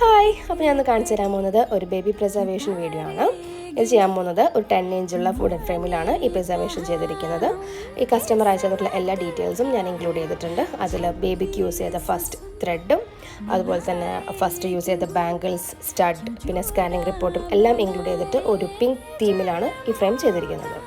Hi, അപ്പോൾ ഞാൻ കാണിച്ചു തരാൻ പോകുന്നത് ഒരു ബേബി പ്രിസർവേഷൻ വീഡിയോ ആണ്. ഇത് ചെയ്യാൻ പോകുന്നത് ഒരു 10 ഇഞ്ചുള്ള വുഡൻ ഫ്രെയിമിലാണ് ഈ പ്രിസർവേഷൻ ചെയ്തിരിക്കുന്നത്. ഈ കസ്റ്റമർ അയച്ചിട്ടുള്ള എല്ലാ ഡീറ്റെയിൽസും ഞാൻ ഇൻക്ലൂഡ് ചെയ്തിട്ടുണ്ട്. അതിൽ ബേബിക്ക് യൂസ് ചെയ്ത ഫസ്റ്റ് ത്രെഡും അതുപോലെ തന്നെ ഫസ്റ്റ് യൂസ് ചെയ്ത ബാംഗിൾസ്, സ്റ്റഡ്, പിന്നെ സ്കാനിങ് റിപ്പോർട്ടും എല്ലാം ഇൻക്ലൂഡ് ചെയ്തിട്ട് ഒരു പിങ്ക് തീമിലാണ് ഈ ഫ്രെയിം ചെയ്തിരിക്കുന്നത്.